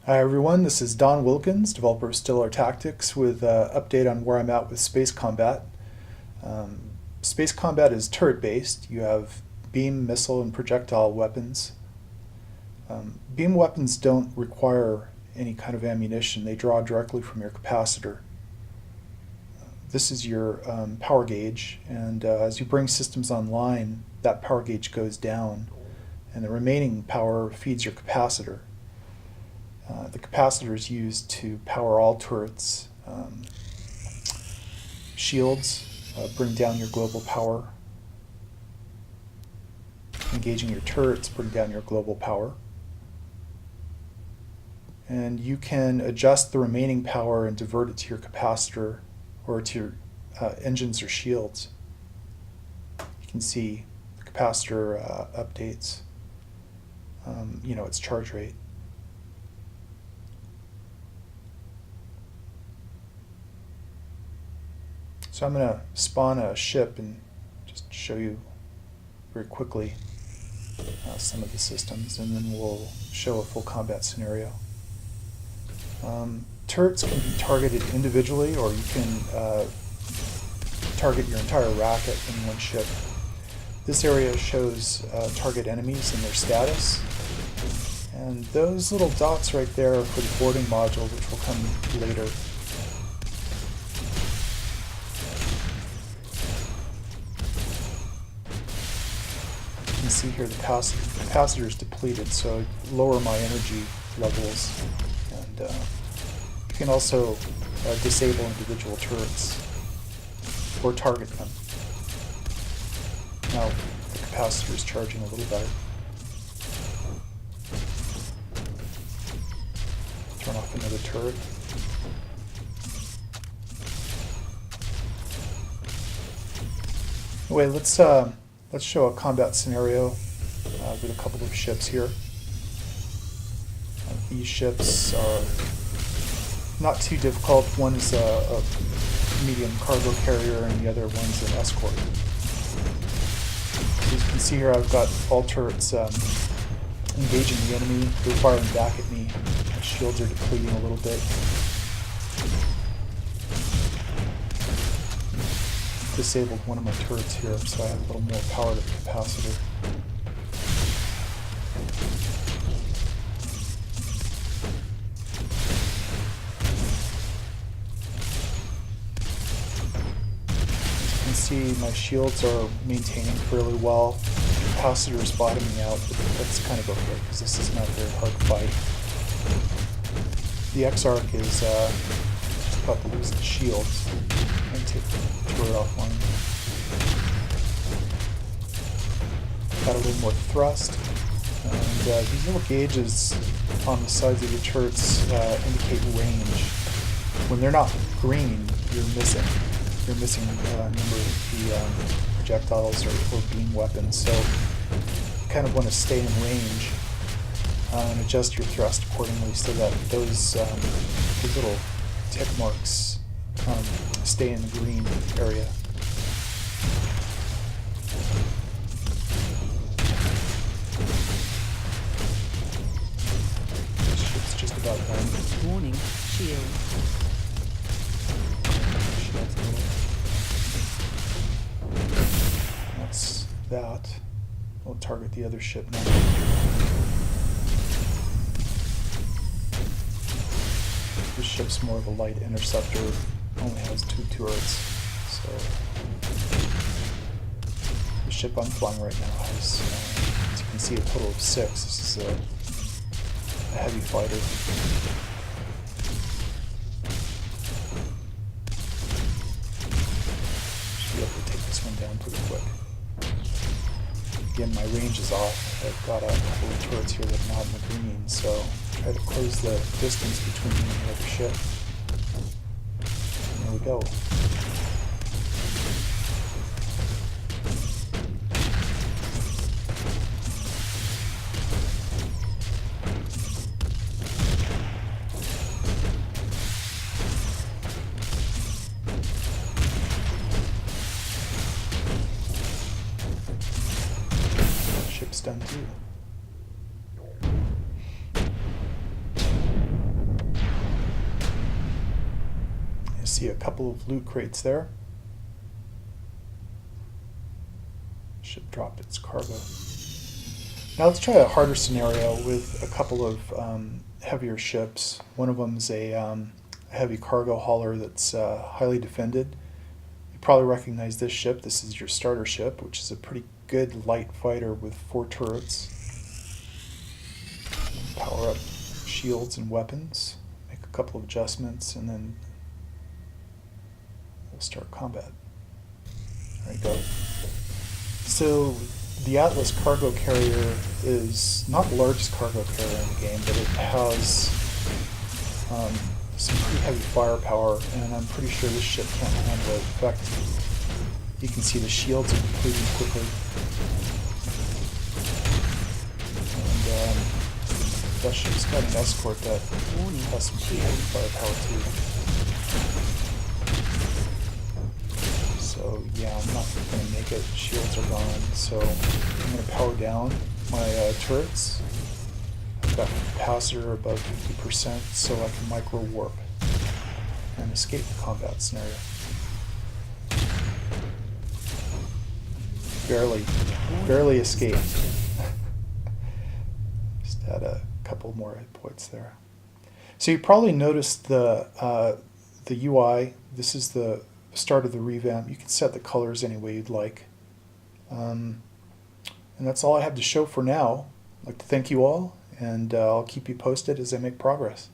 Hi everyone, this is Don Wilkins, developer of Stellar Tactics, with an update on where I'm at with Space Combat. Space Combat is turret-based. You have beam, missile, and projectile weapons. Beam weapons don't require any kind of ammunition. They draw directly from your capacitor. This is your power gauge, and as you bring systems online, that power gauge goes down, and the remaining power feeds your capacitor. The capacitor is used to power all turrets. Shields bring down your global power. Engaging your turrets bring down your global power. And you can adjust the remaining power and divert it to your capacitor or to your engines or shields. You can see the capacitor updates, its charge rate. So I'm going to spawn a ship and just show you very quickly some of the systems, and then we'll show a full combat scenario. Turrets can be targeted individually, or you can target your entire racket in one ship. This area shows target enemies and their status, and those little dots right there are for the boarding module, which will come later. You can see here the capacitor is depleted, so I lower my energy levels, and you can also disable individual turrets or target them. Now the capacitor is charging a little better. Turn off another turret. Anyway, let's show a combat scenario with a couple of ships here. These ships are not too difficult. One is a medium cargo carrier and the other one's an escort. So as you can see here, I've got all turrets engaging the enemy. They're firing back at me. My shields are depleting a little bit. Disabled one of my turrets here, so I have a little more power to the capacitor. As you can see, my shields are maintaining fairly well. The capacitor is bottoming out, but that's kind of okay, because this is not a very hard fight. The Exarch is just about to lose its shields. Take the turret offline. Got a little more thrust, and these little gauges on the sides of the turrets indicate range. When they're not green, you're missing a number of the projectiles or beam weapons. So you kind of want to stay in range and adjust your thrust accordingly, so that those little tick marks stay in the green area. This ship's just about done. Warning, shield. That's that. We'll target the other ship now. This ship's more of a light interceptor. Only has 2 turrets, so the ship I'm flying right now has, as you can see, a total of 6. This is a heavy fighter. Should be able to take this one down pretty quick. Again, my range is off. I've got a couple of turrets here that are not in the green, so try to close the distance between me and the other ship. There we go. Ship's done too. see a couple of loot crates there. Ship dropped its cargo. Now let's try a harder scenario with a couple of heavier ships. One of them is a heavy cargo hauler that's highly defended. You probably recognize this ship. This is your starter ship, which is a pretty good light fighter with 4 turrets. Power up shields and weapons, make a couple of adjustments, and then we'll start combat. There we go. So the Atlas cargo carrier is not the largest cargo carrier in the game, but it has some pretty heavy firepower, and I'm pretty sure this ship can't handle it. In fact, you can see the shields are depleting quickly. And that ship's got an escort that has some pretty heavy firepower too. So yeah, I'm not going to make it. Shields are gone, so I'm going to power down my turrets. I've got capacitor above 50%, so I can micro warp and escape the combat scenario. Barely escaped. Just had a couple more hit points there. So you probably noticed the UI. This is the start of the revamp. You can set the colors any way you'd like. And that's all I have to show for now. I'd like to thank you all, and I'll keep you posted as I make progress.